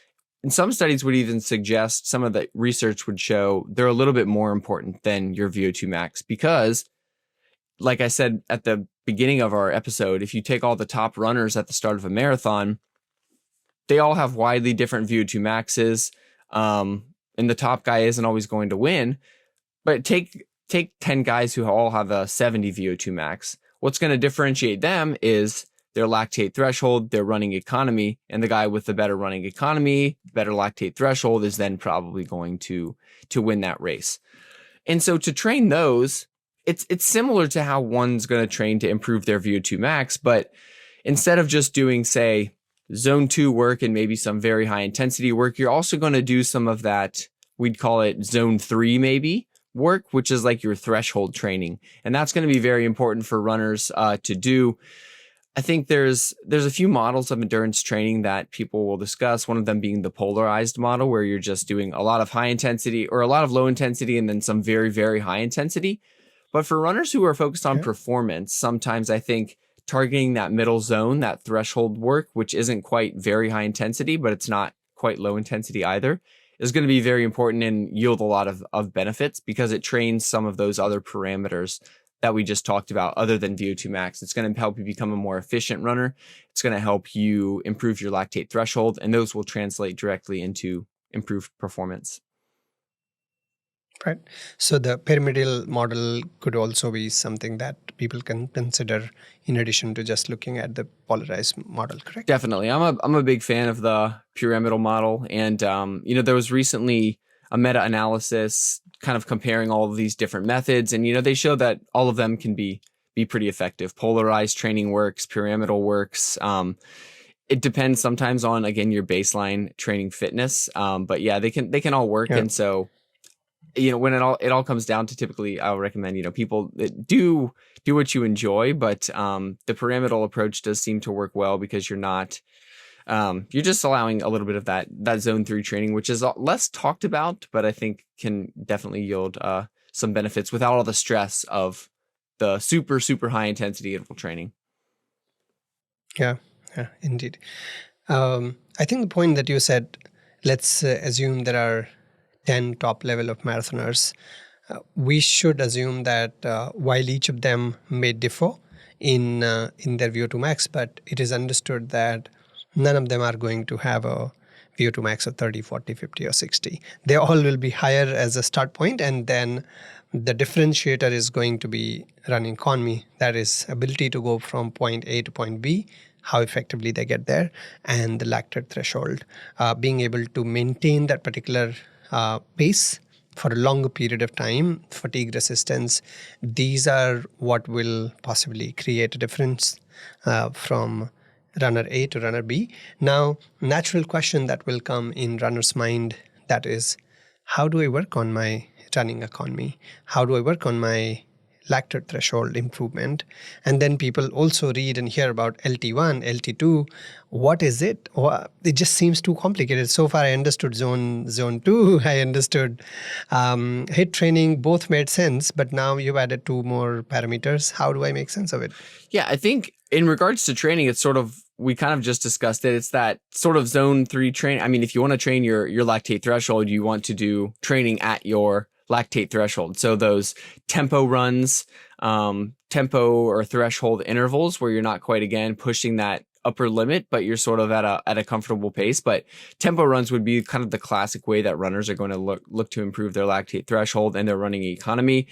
And some studies would even suggest, some of the research would show they're a little bit more important than your VO2 max, because like I said at the beginning of our episode, if you take all the top runners at the start of a marathon, they all have widely different VO2 maxes. And the top guy isn't always going to win, but take 10 guys who all have a 70 VO2 max. What's going to differentiate them is their lactate threshold, their running economy, and the guy with the better running economy, better lactate threshold, is then probably going to win that race. And so to train those, it's similar to how one's going to train to improve their VO2 max, but instead of just doing, say, zone 2 work and maybe some very high intensity work, you're also going to do some of that, we'd call it zone 3 maybe work, which is like your threshold training. And that's going to be very important for runners to do. I think there's a few models of endurance training that people will discuss. One of them being the polarized model, where you're just doing a lot of high intensity or a lot of low intensity and then some very, very high intensity. But for runners who are focused on performance, sometimes I think targeting that middle zone, that threshold work, which isn't quite very high intensity, but it's not quite low intensity either, is going to be very important and yield a lot of benefits because it trains some of those other parameters that we just talked about other than VO2 max. It's going to help you become a more efficient runner. It's going to help you improve your lactate threshold, and those will translate directly into improved performance. Right. So the pyramidal model could also be something that people can consider in addition to just looking at the polarized model, correct? Definitely. I'm a big fan of the pyramidal model. And, there was recently a meta-analysis kind of comparing all of these different methods. And, they show that all of them can be pretty effective. Polarized training works, pyramidal works. It depends sometimes on, again, your baseline training fitness. But yeah, they can all work. Yeah. And so, when it all comes down to, typically I'll recommend, people that do what you enjoy, but the pyramidal approach does seem to work well because you're not, you're just allowing a little bit of that zone 3 training, which is less talked about, but I think can definitely yield some benefits without all the stress of the super, super high intensity interval training. Yeah, indeed. I think the point that you said, let's assume there are 10 top level of marathoners, we should assume that while each of them may differ in their VO2 max, but it is understood that none of them are going to have a VO2 max of 30, 40, 50, or 60. They all will be higher as a start point, and then the differentiator is going to be running economy, that is ability to go from point A to point B, how effectively they get there, and the lactate threshold, being able to maintain that particular pace for a longer period of time, fatigue resistance. These are what will possibly create a difference from runner A to runner B. Now, natural question that will come in runner's mind, that is, how do I work on my running economy? How do I work on my lactate threshold improvement? And then people also read and hear about LT1, LT2. What is it? It just seems too complicated. So far, I understood zone 2. I understood HIIT training. Both made sense, but now you've added 2 more parameters. How do I make sense of it? Yeah, I think in regards to training, it's sort of, we kind of just discussed it. It's that sort of zone 3 training. I mean, if you want to train your lactate threshold, you want to do training at your lactate threshold. So those tempo runs, tempo or threshold intervals where you're not quite, again, pushing that upper limit, but you're sort of at a comfortable pace. But tempo runs would be kind of the classic way that runners are going to look to improve their lactate threshold and their running economy.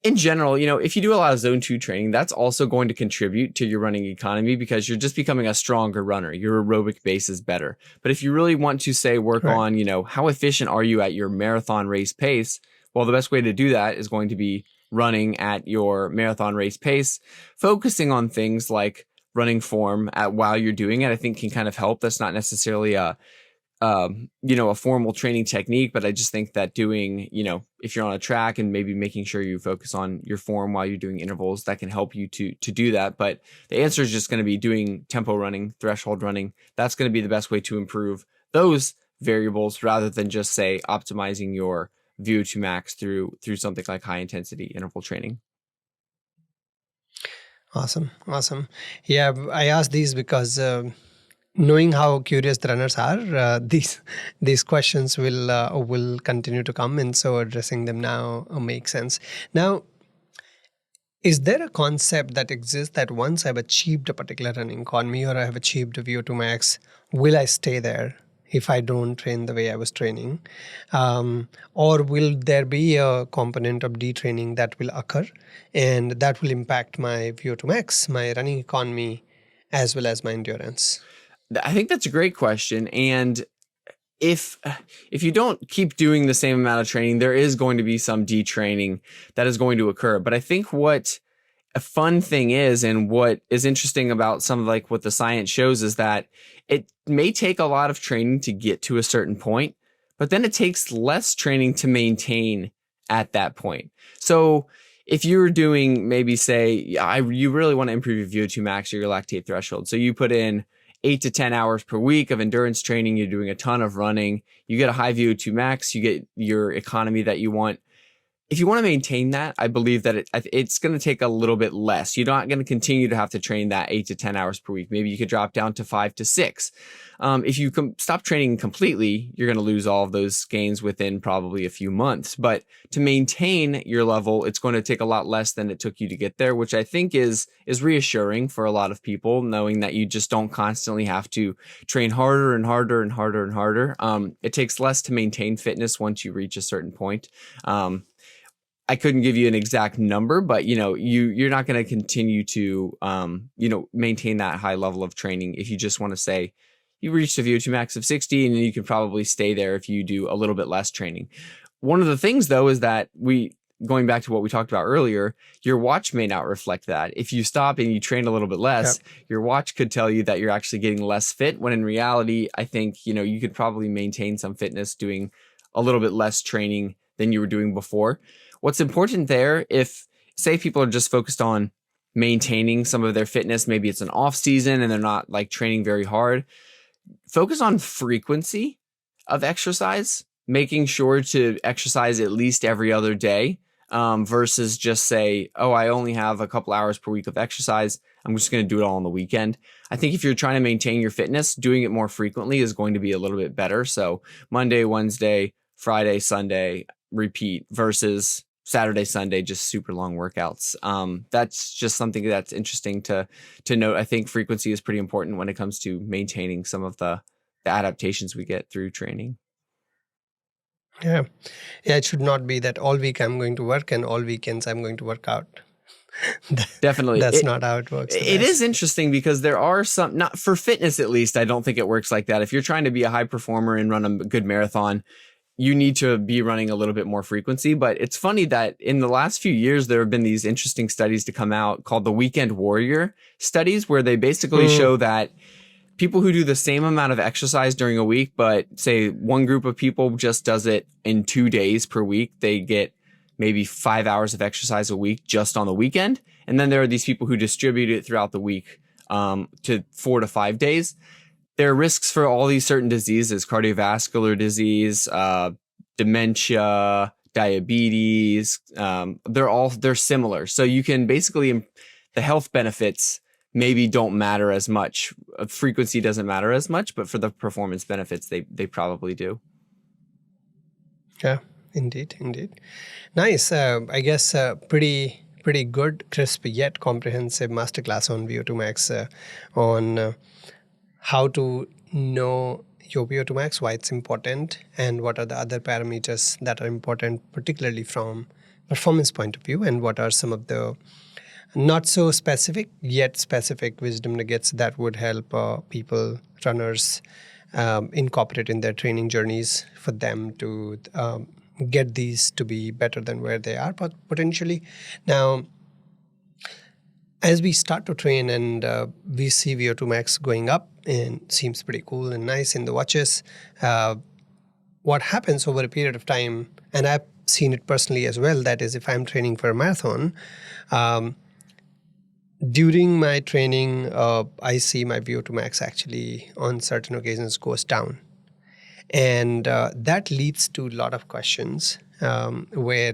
In general, if you do a lot of zone 2 training, that's also going to contribute to your running economy because you're just becoming a stronger runner. Your aerobic base is better. But if you really want to, say, work on, how efficient are you at your marathon race pace? Well, the best way to do that is going to be running at your marathon race pace, focusing on things like running form while you're doing it. I think can kind of help. That's not necessarily a formal training technique, but I just think that doing, if you're on a track and maybe making sure you focus on your form while you're doing intervals, that can help you to do that. But the answer is just going to be doing tempo running, threshold running. That's going to be the best way to improve those variables rather than just, say, optimizing your VO2 max through something like high intensity interval training. Awesome. Yeah, I asked these because knowing how curious the runners are, these questions will continue to come, and so addressing them now makes sense. Now, is there a concept that exists that once I've achieved a particular running economy or I have achieved a VO2 max, will I stay there if I don't train the way I was training? Or will there be a component of detraining that will occur and that will impact my VO2 max, my running economy, as well as my endurance? I think that's a great question. And if you don't keep doing the same amount of training, there is going to be some detraining that is going to occur. But I think what a fun thing is, and what is interesting about some of like what the science shows, is that it may take a lot of training to get to a certain point, but then it takes less training to maintain at that point. So if you're doing maybe say, you really want to improve your VO2 max or your lactate threshold. So you put in 8 to 10 hours per week of endurance training. You're doing a ton of running. You get a high VO2 max. You get your economy that you want. If you want to maintain that, I believe that it's going to take a little bit less. You're not going to continue to have to train that 8 to 10 hours per week. Maybe you could drop down to 5 to 6. If you stop training completely, you're going to lose all of those gains within probably a few months. But to maintain your level, it's going to take a lot less than it took you to get there, which I think is reassuring for a lot of people, knowing that you just don't constantly have to train harder and harder and harder and harder. It takes less to maintain fitness once you reach a certain point. I couldn't give you an exact number, but you're not going to continue to maintain that high level of training if you just want to say you reached a VO2 max of 60 and you can probably stay there if you do a little bit less training. One of the things though is that going back to what we talked about earlier, your watch may not reflect that. If you stop and you train a little bit less, your watch could tell you that you're actually getting less fit, when in reality, I think you could probably maintain some fitness doing a little bit less training than you were doing before. What's important there, if say people are just focused on maintaining some of their fitness, maybe it's an off season and they're not like training very hard, focus on frequency of exercise, making sure to exercise at least every other day, versus just say, oh, I only have a couple hours per week of exercise. I'm just going to do it all on the weekend. I think if you're trying to maintain your fitness, doing it more frequently is going to be a little bit better. So Monday, Wednesday, Friday, Sunday, repeat, versus Saturday, Sunday, just super long workouts. That's just something that's interesting to note. I think frequency is pretty important when it comes to maintaining some of the adaptations we get through training. Yeah. It should not be that all week I'm going to work and all weekends I'm going to work out. Definitely. That's not how it works. It is interesting because there are some, not for fitness at least, I don't think it works like that. If you're trying to be a high performer and run a good marathon, you need to be running a little bit more frequency. But it's funny that in the last few years, there have been these interesting studies to come out called the Weekend Warrior studies, where they basically show that people who do the same amount of exercise during a week, but say one group of people just does it in 2 days per week, they get maybe 5 hours of exercise a week just on the weekend. And then there are these people who distribute it throughout the week to 4 to 5 days. There are risks for all these certain diseases: cardiovascular disease, dementia, diabetes. They're similar. So you can basically, the health benefits maybe don't matter as much. Frequency doesn't matter as much, but for the performance benefits, they probably do. Yeah, indeed. Nice. I guess pretty good, crisp yet comprehensive masterclass on VO2Max, on how to know your VO2Max, why it's important, and what are the other parameters that are important, particularly from performance point of view, and what are some of the not so specific yet specific wisdom nuggets that would help people, runners, incorporate in their training journeys for them to get these to be better than where they are, but potentially. Now, as we start to train and we see VO2Max going up and seems pretty cool and nice in the watches, what happens over a period of time, and I've seen it personally as well, that is, if I'm training for a marathon, during my training, I see my VO2Max actually on certain occasions goes down. And that leads to a lot of questions where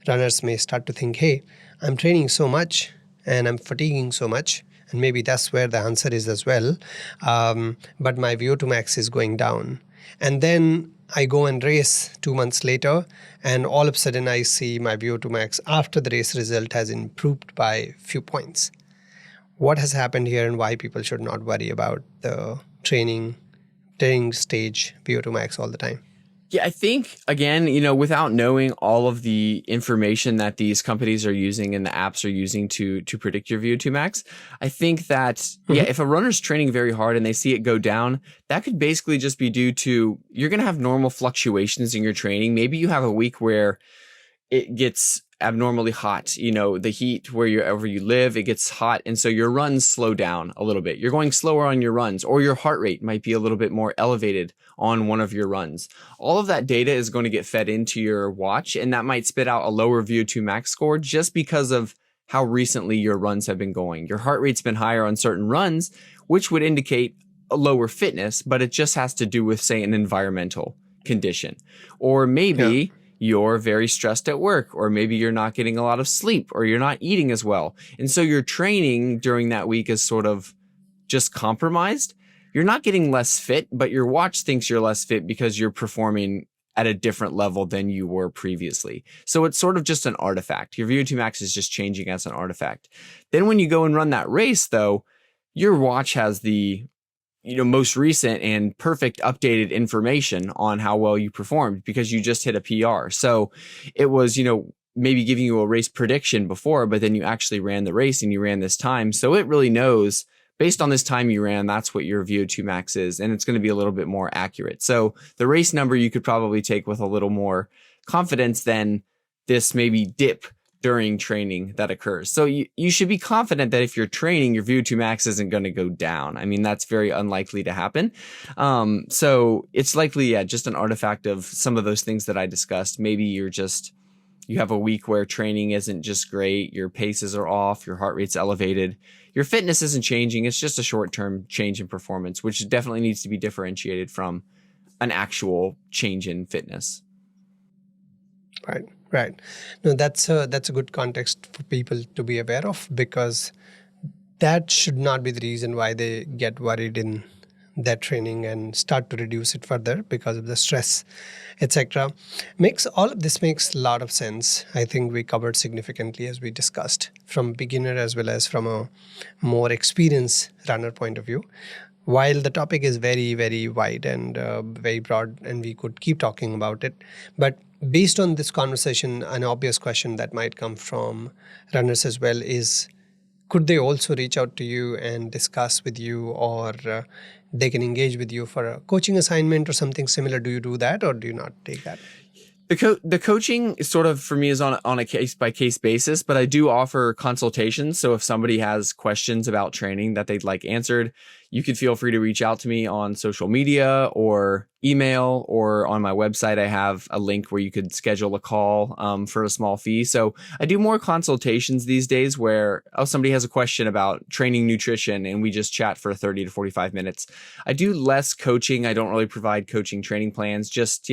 runners may start to think, hey, I'm training so much and I'm fatiguing so much, and maybe that's where the answer is as well, but my VO2Max is going down. And then I go and race 2 months later, and all of a sudden I see my VO2Max after the race result has improved by a few points. What has happened here, and why people should not worry about the training stage VO2Max all the time? Yeah, I think, again, without knowing all of the information that these companies are using and the apps are using to predict your VO2 max, I think that, if a runner's training very hard and they see it go down, that could basically just be due to, you're going to have normal fluctuations in your training. Maybe you have a week where it gets abnormally hot. The heat wherever you live, it gets hot. And so your runs slow down a little bit. You're going slower on your runs, or your heart rate might be a little bit more elevated on one of your runs. All of that data is going to get fed into your watch, and that might spit out a lower VO2 max score just because of how recently your runs have been going. Your heart rate's been higher on certain runs, which would indicate a lower fitness, but it just has to do with, say, an environmental condition. Or maybe you're very stressed at work, or maybe you're not getting a lot of sleep, or you're not eating as well. And so your training during that week is sort of just compromised. You're not getting less fit, but your watch thinks you're less fit because you're performing at a different level than you were previously. So it's sort of just an artifact. Your VO2 max is just changing as an artifact. Then when you go and run that race, though, your watch has the most recent and perfect updated information on how well you performed because you just hit a PR. So it was, maybe giving you a race prediction before, but then you actually ran the race and you ran this time. So it really knows, based on this time you ran, that's what your VO2 max is. And it's going to be a little bit more accurate. So the race number you could probably take with a little more confidence than this maybe dip during training that occurs. So you should be confident that if you're training, your VO2 max isn't going to go down. I mean, that's very unlikely to happen. So it's likely, just an artifact of some of those things that I discussed. Maybe you have a week where training isn't just great. Your paces are off. Your heart rate's elevated. Your fitness isn't changing. It's just a short-term change in performance, which definitely needs to be differentiated from an actual change in fitness. Right. No, that's a good context for people to be aware of, because that should not be the reason why they get worried in their training and start to reduce it further because of the stress, etc. All of this makes a lot of sense. I think we covered significantly, as we discussed, from beginner as well as from a more experienced runner point of view. While the topic is very, very wide and very broad, and we could keep talking about it, but based on this conversation, an obvious question that might come from runners as well is, could they also reach out to you and discuss with you, or they can engage with you for a coaching assignment or something similar? Do you do that, or do you not take that? The coaching is sort of, for me, is on a case by case basis, but I do offer consultations. So if somebody has questions about training that they'd like answered, you could feel free to reach out to me on social media or email, or on my website. I have a link where you could schedule a call for a small fee. So I do more consultations these days where somebody has a question about training nutrition and we just chat for 30 to 45 minutes. I do less coaching. I don't really provide coaching training plans, just,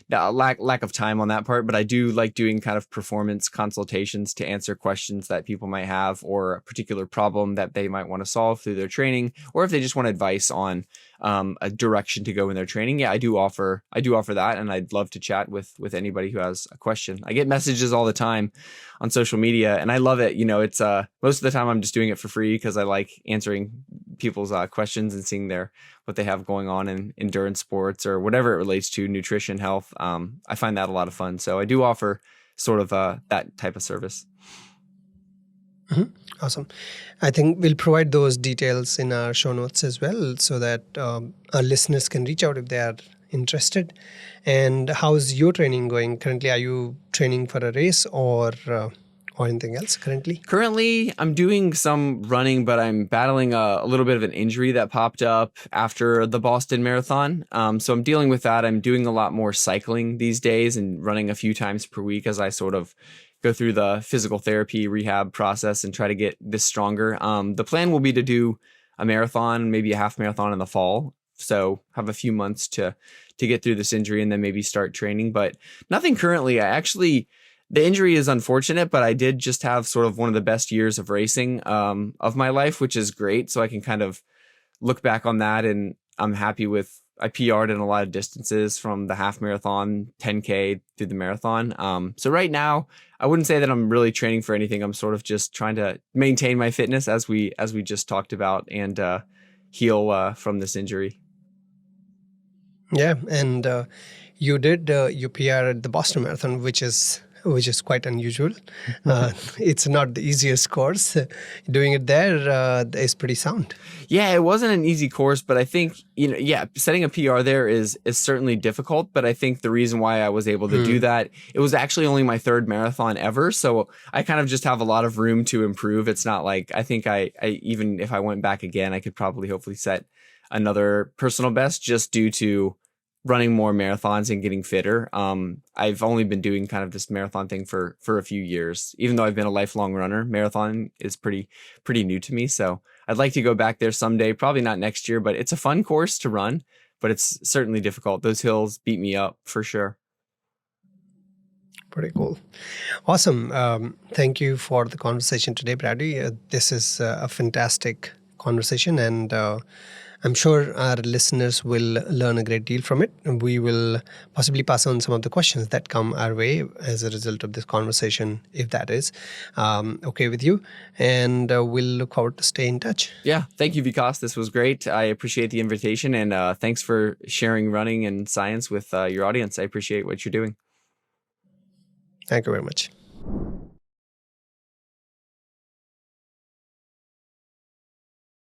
lack of time on that part. But I do like doing kind of performance consultations to answer questions that people might have, or a particular problem that they might want to solve through their training, or if they just want advice on a direction to go in their training. Yeah, I do offer that, and I'd love to chat with anybody who has a question. I get messages all the time on social media, and I love it. It's most of the time I'm just doing it for free because I like answering people's questions and seeing what they have going on in endurance sports or whatever it relates to, nutrition, health. I find that a lot of fun. So I do offer sort of that type of service. Mm-hmm. Awesome. I think we'll provide those details in our show notes as well, so that our listeners can reach out if they are interested. And how's your training going currently? Are you training for a race or anything else currently? Currently, I'm doing some running, but I'm battling a little bit of an injury that popped up after the Boston Marathon. So I'm dealing with that. I'm doing a lot more cycling these days and running a few times per week as I sort of go through the physical therapy rehab process and try to get this stronger. The plan will be to do a marathon, maybe a half marathon in the fall. So have a few months to get through this injury and then maybe start training, but nothing currently. The injury is unfortunate, but I did just have sort of one of the best years of racing of my life, which is great. So I can kind of look back on that, and I'm happy with, I PR'd in a lot of distances from the half marathon, 10K through the marathon. So right now, I wouldn't say that I'm really training for anything. I'm sort of just trying to maintain my fitness as we just talked about, and heal from this injury. Yeah, and you did your PR at the Boston Marathon, which is which is quite unusual. It's not the easiest course. Doing it there is pretty sound. Yeah, it wasn't an easy course, but I think, setting a PR there is certainly difficult. But I think the reason why I was able to do that, it was actually only my third marathon ever. So I kind of just have a lot of room to improve. It's not like, I think I even if I went back again, I could probably hopefully set another personal best just due to running more marathons and getting fitter. I've only been doing kind of this marathon thing for a few years. Even though I've been a lifelong runner, marathon is pretty new to me. So I'd like to go back there someday, probably not next year, but it's a fun course to run, but it's certainly difficult. Those hills beat me up for sure. Pretty cool. Awesome. Thank you for the conversation today, Brady. This is a fantastic conversation, and I'm sure our listeners will learn a great deal from it. We will possibly pass on some of the questions that come our way as a result of this conversation, if that is okay with you. And we'll look forward to stay in touch. Yeah. Thank you, Vikas. This was great. I appreciate the invitation, and thanks for sharing running and science with your audience. I appreciate what you're doing. Thank you very much.